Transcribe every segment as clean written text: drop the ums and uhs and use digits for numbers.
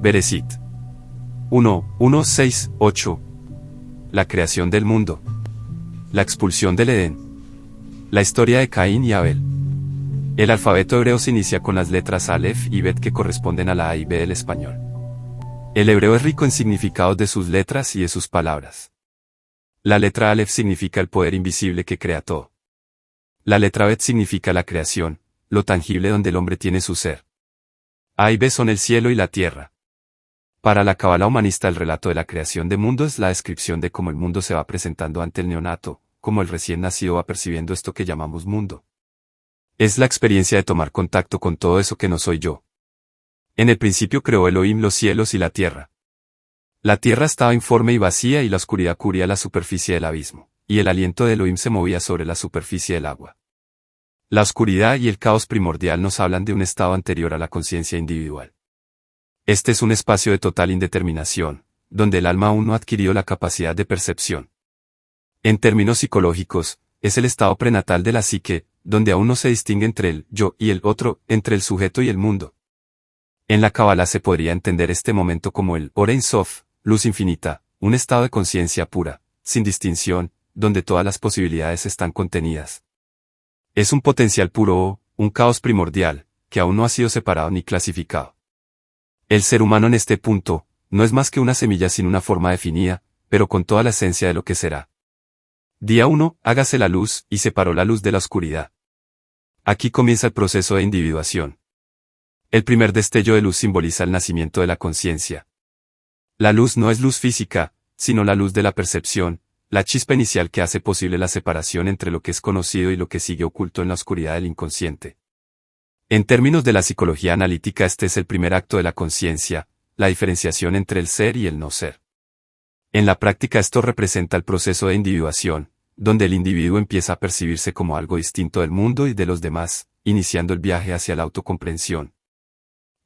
Bereshit 1:1-6-8. La creación del mundo. La expulsión del Edén. La historia de Caín y Abel. El alfabeto hebreo se inicia con las letras Aleph y Bet que corresponden a la A y B del español. El hebreo es rico en significados de sus letras y de sus palabras. La letra Aleph significa el poder invisible que crea todo. La letra Bet significa la creación, lo tangible donde el hombre tiene su ser. A y B son el cielo y la tierra. Para la cábala humanista el relato de la creación de mundo es la descripción de cómo el mundo se va presentando ante el neonato, cómo el recién nacido va percibiendo esto que llamamos mundo. Es la experiencia de tomar contacto con todo eso que no soy yo. En el principio creó Elohim los cielos y la tierra. La tierra estaba informe y vacía y la oscuridad cubría la superficie del abismo, y el aliento de Elohim se movía sobre la superficie del agua. La oscuridad y el caos primordial nos hablan de un estado anterior a la conciencia individual. Este es un espacio de total indeterminación, donde el alma aún no ha adquirido la capacidad de percepción. En términos psicológicos, es el estado prenatal de la psique, donde aún no se distingue entre el yo y el otro, entre el sujeto y el mundo. En la cábala se podría entender este momento como el Or Ein Sof, luz infinita, un estado de conciencia pura, sin distinción, donde todas las posibilidades están contenidas. Es un potencial puro, un caos primordial, que aún no ha sido separado ni clasificado. El ser humano en este punto, no es más que una semilla sin una forma definida, pero con toda la esencia de lo que será. Día 1, hágase la luz, y separó la luz de la oscuridad. Aquí comienza el proceso de individuación. El primer destello de luz simboliza el nacimiento de la conciencia. La luz no es luz física, sino la luz de la percepción, la chispa inicial que hace posible la separación entre lo que es conocido y lo que sigue oculto en la oscuridad del inconsciente. En términos de la psicología analítica este es el primer acto de la conciencia, la diferenciación entre el ser y el no ser. En la práctica esto representa el proceso de individuación, donde el individuo empieza a percibirse como algo distinto del mundo y de los demás, iniciando el viaje hacia la autocomprensión.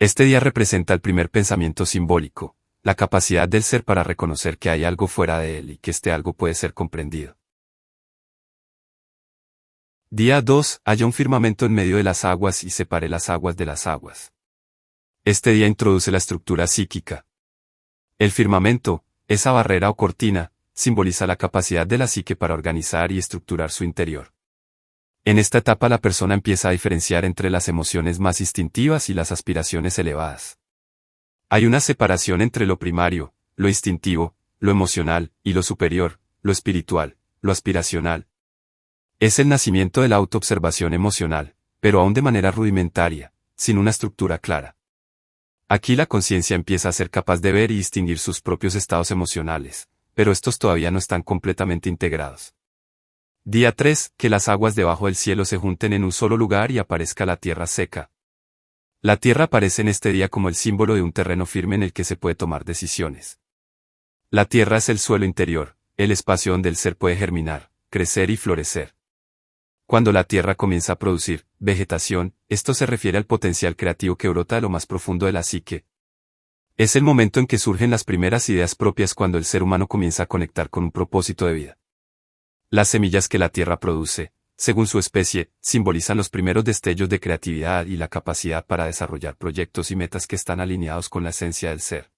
Este día representa el primer pensamiento simbólico, la capacidad del ser para reconocer que hay algo fuera de él y que este algo puede ser comprendido. Día 2, haya un firmamento en medio de las aguas y separe las aguas de las aguas. Este día introduce la estructura psíquica. El firmamento, esa barrera o cortina, simboliza la capacidad de la psique para organizar y estructurar su interior. En esta etapa la persona empieza a diferenciar entre las emociones más instintivas y las aspiraciones elevadas. Hay una separación entre lo primario, lo instintivo, lo emocional, y lo superior, lo espiritual, lo aspiracional. Es el nacimiento de la autoobservación emocional, pero aún de manera rudimentaria, sin una estructura clara. Aquí la conciencia empieza a ser capaz de ver y distinguir sus propios estados emocionales, pero estos todavía no están completamente integrados. Día 3, que las aguas debajo del cielo se junten en un solo lugar y aparezca la tierra seca. La tierra aparece en este día como el símbolo de un terreno firme en el que se puede tomar decisiones. La tierra es el suelo interior, el espacio donde el ser puede germinar, crecer y florecer. Cuando la tierra comienza a producir vegetación, esto se refiere al potencial creativo que brota de lo más profundo de la psique. Es el momento en que surgen las primeras ideas propias cuando el ser humano comienza a conectar con un propósito de vida. Las semillas que la tierra produce, según su especie, simbolizan los primeros destellos de creatividad y la capacidad para desarrollar proyectos y metas que están alineados con la esencia del ser.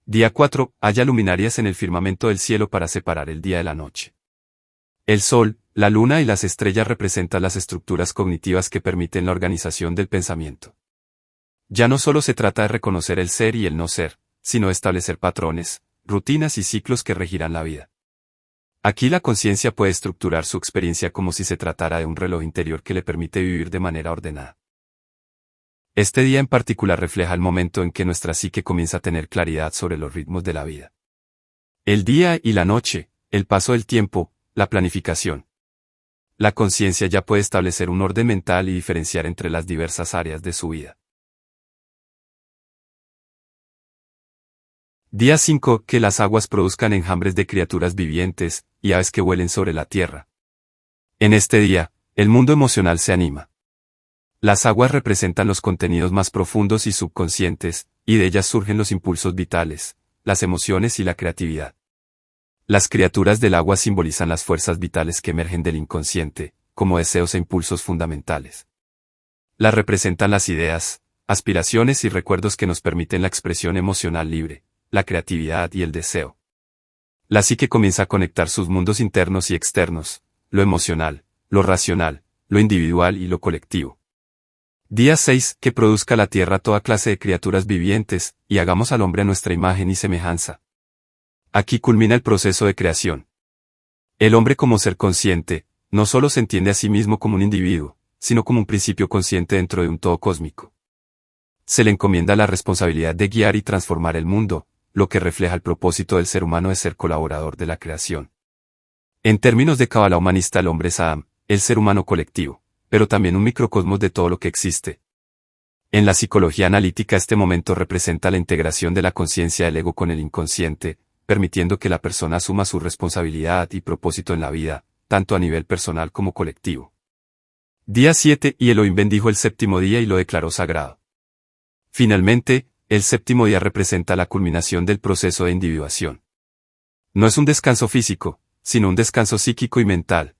Día 4, haya luminarias en el firmamento del cielo para separar el día de la noche. El sol, la luna y las estrellas representan las estructuras cognitivas que permiten la organización del pensamiento. Ya no solo se trata de reconocer el ser y el no ser, sino de establecer patrones, rutinas y ciclos que regirán la vida. Aquí la conciencia puede estructurar su experiencia como si se tratara de un reloj interior que le permite vivir de manera ordenada. Este día en particular refleja el momento en que nuestra psique comienza a tener claridad sobre los ritmos de la vida. El día y la noche, el paso del tiempo, la planificación. La conciencia ya puede establecer un orden mental y diferenciar entre las diversas áreas de su vida. Día 5, que las aguas produzcan enjambres de criaturas vivientes, y aves que vuelen sobre la tierra. En este día, el mundo emocional se anima. Las aguas representan los contenidos más profundos y subconscientes, y de ellas surgen los impulsos vitales, las emociones y la creatividad. Las criaturas del agua simbolizan las fuerzas vitales que emergen del inconsciente, como deseos e impulsos fundamentales. Las representan las ideas, aspiraciones y recuerdos que nos permiten la expresión emocional libre, la creatividad y el deseo. La psique comienza a conectar sus mundos internos y externos, lo emocional, lo racional, lo individual y lo colectivo. Día 6. Que produzca la tierra toda clase de criaturas vivientes, y hagamos al hombre a nuestra imagen y semejanza. Aquí culmina el proceso de creación. El hombre como ser consciente, no solo se entiende a sí mismo como un individuo, sino como un principio consciente dentro de un todo cósmico. Se le encomienda la responsabilidad de guiar y transformar el mundo, lo que refleja el propósito del ser humano de ser colaborador de la creación. En términos de cábala humanista, el hombre es Adam, el ser humano colectivo, pero también un microcosmos de todo lo que existe. En la psicología analítica, este momento representa la integración de la conciencia del ego con el inconsciente, permitiendo que la persona asuma su responsabilidad y propósito en la vida, tanto a nivel personal como colectivo. Día 7. Y Elohim bendijo el séptimo día y lo declaró sagrado. Finalmente, el séptimo día representa la culminación del proceso de individuación. No es un descanso físico, sino un descanso psíquico y mental.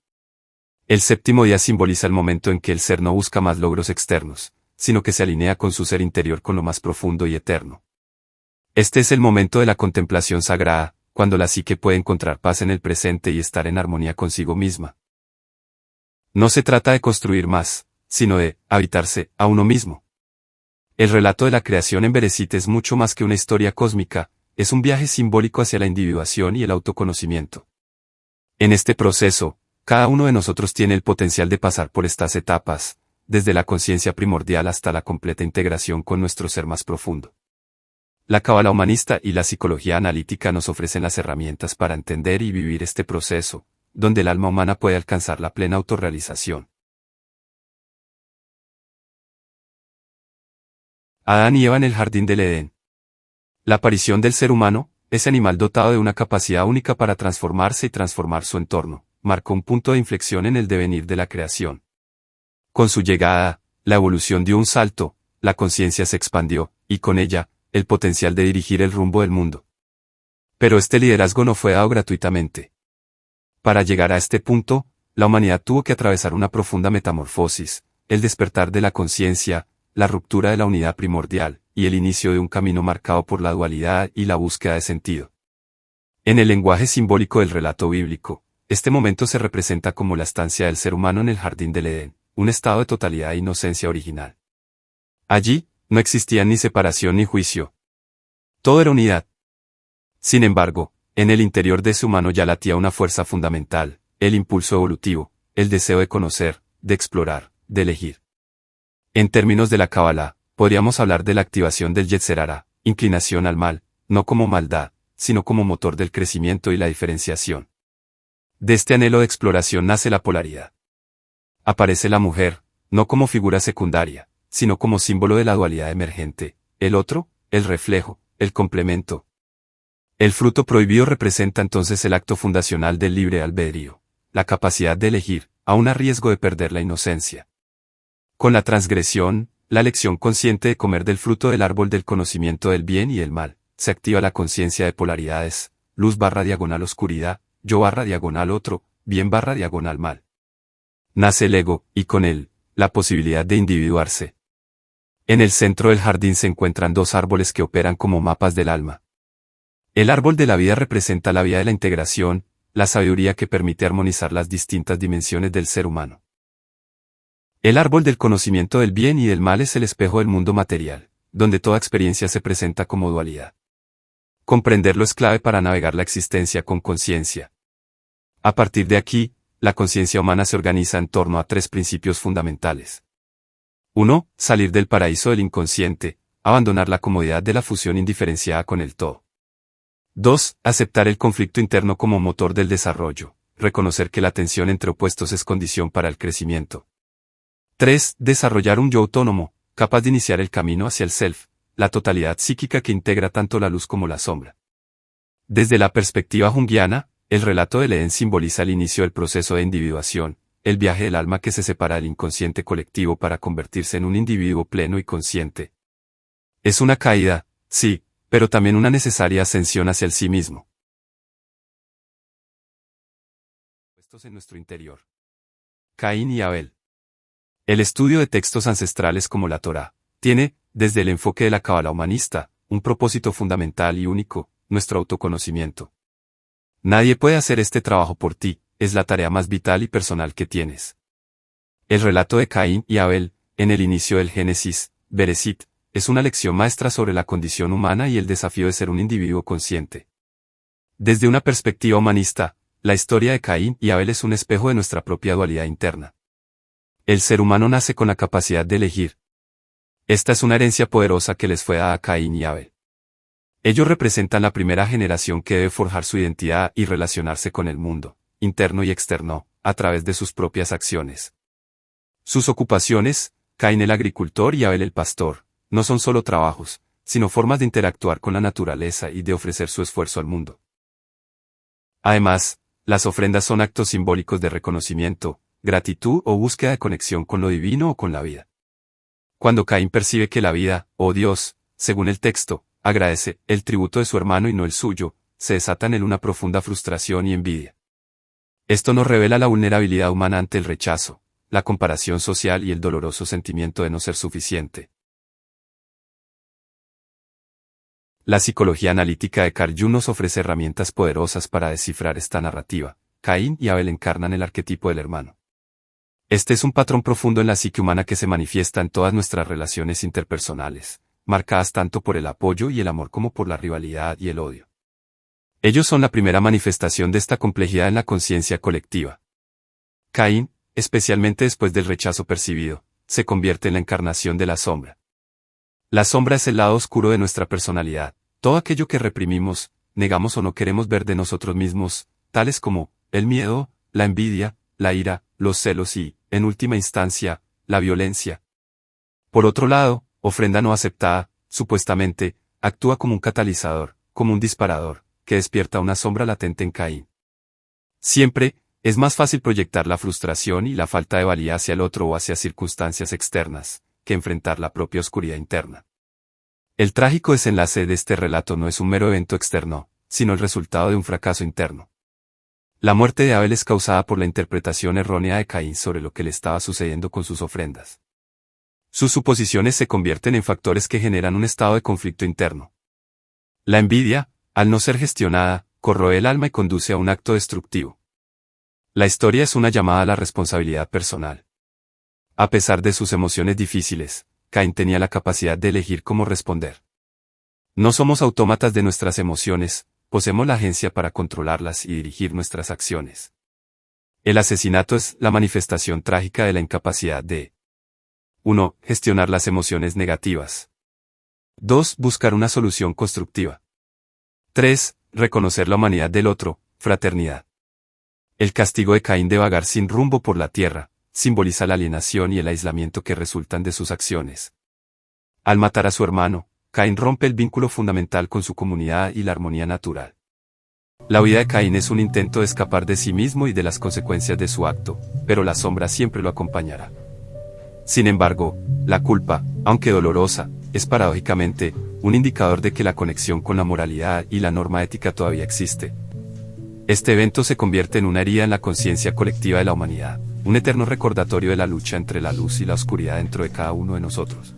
El séptimo día simboliza el momento en que el ser no busca más logros externos, sino que se alinea con su ser interior, con lo más profundo y eterno. Este es el momento de la contemplación sagrada, cuando la psique puede encontrar paz en el presente y estar en armonía consigo misma. No se trata de construir más, sino de habitarse a uno mismo. El relato de la creación en Bereshit es mucho más que una historia cósmica, es un viaje simbólico hacia la individuación y el autoconocimiento. En este proceso, cada uno de nosotros tiene el potencial de pasar por estas etapas, desde la conciencia primordial hasta la completa integración con nuestro ser más profundo. La cábala humanista y la psicología analítica nos ofrecen las herramientas para entender y vivir este proceso, donde el alma humana puede alcanzar la plena autorrealización. Adán y Eva en el jardín del Edén. La aparición del ser humano, ese animal dotado de una capacidad única para transformarse y transformar su entorno, marcó un punto de inflexión en el devenir de la creación. Con su llegada, la evolución dio un salto, la conciencia se expandió, y con ella, el potencial de dirigir el rumbo del mundo. Pero este liderazgo no fue dado gratuitamente. Para llegar a este punto, la humanidad tuvo que atravesar una profunda metamorfosis, el despertar de la conciencia, la ruptura de la unidad primordial, y el inicio de un camino marcado por la dualidad y la búsqueda de sentido. En el lenguaje simbólico del relato bíblico, este momento se representa como la estancia del ser humano en el jardín del Edén, un estado de totalidad e inocencia original. Allí, no existía ni separación ni juicio. Todo era unidad. Sin embargo, en el interior de ese humano ya latía una fuerza fundamental, el impulso evolutivo, el deseo de conocer, de explorar, de elegir. En términos de la cábala, podríamos hablar de la activación del Yetzer Hara, inclinación al mal, no como maldad, sino como motor del crecimiento y la diferenciación. De este anhelo de exploración nace la polaridad. Aparece la mujer, no como figura secundaria, sino como símbolo de la dualidad emergente, el otro, el reflejo, el complemento. El fruto prohibido representa entonces el acto fundacional del libre albedrío, la capacidad de elegir, aun a riesgo de perder la inocencia. Con la transgresión, la elección consciente de comer del fruto del árbol del conocimiento del bien y el mal, se activa la conciencia de polaridades, luz barra diagonal oscuridad, yo barra diagonal otro, bien barra diagonal mal. Nace el ego, y con él, la posibilidad de individuarse. En el centro del jardín se encuentran dos árboles que operan como mapas del alma. El árbol de la vida representa la vía de la integración, la sabiduría que permite armonizar las distintas dimensiones del ser humano. El árbol del conocimiento del bien y del mal es el espejo del mundo material, donde toda experiencia se presenta como dualidad. Comprenderlo es clave para navegar la existencia con conciencia. A partir de aquí, la conciencia humana se organiza en torno a tres principios fundamentales. 1. Salir del paraíso del inconsciente, abandonar la comodidad de la fusión indiferenciada con el todo. 2. Aceptar el conflicto interno como motor del desarrollo, reconocer que la tensión entre opuestos es condición para el crecimiento. 3. Desarrollar un yo autónomo, capaz de iniciar el camino hacia el self, la totalidad psíquica que integra tanto la luz como la sombra. Desde la perspectiva junguiana, el relato del Edén simboliza el inicio del proceso de individuación, el viaje del alma que se separa del inconsciente colectivo para convertirse en un individuo pleno y consciente. Es una caída, sí, pero también una necesaria ascensión hacia el sí mismo. Puestos en nuestro interior. Caín y Abel. El estudio de textos ancestrales como la Torá tiene, desde el enfoque de la cábala humanista, un propósito fundamental y único, nuestro autoconocimiento. Nadie puede hacer este trabajo por ti, es la tarea más vital y personal que tienes. El relato de Caín y Abel, en el inicio del Génesis, Bereshit, es una lección maestra sobre la condición humana y el desafío de ser un individuo consciente. Desde una perspectiva humanista, la historia de Caín y Abel es un espejo de nuestra propia dualidad interna. El ser humano nace con la capacidad de elegir. Esta es una herencia poderosa que les fue dada a Caín y Abel. Ellos representan la primera generación que debe forjar su identidad y relacionarse con el mundo, interno y externo, a través de sus propias acciones. Sus ocupaciones, Caín el agricultor y Abel el pastor, no son solo trabajos, sino formas de interactuar con la naturaleza y de ofrecer su esfuerzo al mundo. Además, las ofrendas son actos simbólicos de reconocimiento, gratitud o búsqueda de conexión con lo divino o con la vida. Cuando Caín percibe que la vida, o Dios, según el texto, agradece el tributo de su hermano y no el suyo, se desata en él una profunda frustración y envidia. Esto nos revela la vulnerabilidad humana ante el rechazo, la comparación social y el doloroso sentimiento de no ser suficiente. La psicología analítica de Carl Jung nos ofrece herramientas poderosas para descifrar esta narrativa. Caín y Abel encarnan el arquetipo del hermano. Este es un patrón profundo en la psique humana que se manifiesta en todas nuestras relaciones interpersonales, marcadas tanto por el apoyo y el amor como por la rivalidad y el odio. Ellos son la primera manifestación de esta complejidad en la conciencia colectiva. Caín, especialmente después del rechazo percibido, se convierte en la encarnación de la sombra. La sombra es el lado oscuro de nuestra personalidad, todo aquello que reprimimos, negamos o no queremos ver de nosotros mismos, tales como el miedo, la envidia, la ira, los celos y, en última instancia, la violencia. Por otro lado, ofrenda no aceptada, supuestamente, actúa como un catalizador, como un disparador, que despierta una sombra latente en Caín. Siempre, es más fácil proyectar la frustración y la falta de valía hacia el otro o hacia circunstancias externas, que enfrentar la propia oscuridad interna. El trágico desenlace de este relato no es un mero evento externo, sino el resultado de un fracaso interno. La muerte de Abel es causada por la interpretación errónea de Caín sobre lo que le estaba sucediendo con sus ofrendas. Sus suposiciones se convierten en factores que generan un estado de conflicto interno. La envidia, al no ser gestionada, corroe el alma y conduce a un acto destructivo. La historia es una llamada a la responsabilidad personal. A pesar de sus emociones difíciles, Caín tenía la capacidad de elegir cómo responder. No somos autómatas de nuestras emociones, poseemos la agencia para controlarlas y dirigir nuestras acciones. El asesinato es la manifestación trágica de la incapacidad de 1. Gestionar las emociones negativas. 2. Buscar una solución constructiva. 3. Reconocer la humanidad del otro, fraternidad. El castigo de Caín de vagar sin rumbo por la tierra, simboliza la alienación y el aislamiento que resultan de sus acciones. Al matar a su hermano, Caín rompe el vínculo fundamental con su comunidad y la armonía natural. La vida de Caín es un intento de escapar de sí mismo y de las consecuencias de su acto, pero la sombra siempre lo acompañará. Sin embargo, la culpa, aunque dolorosa, es paradójicamente un indicador de que la conexión con la moralidad y la norma ética todavía existe. Este evento se convierte en una herida en la conciencia colectiva de la humanidad, un eterno recordatorio de la lucha entre la luz y la oscuridad dentro de cada uno de nosotros.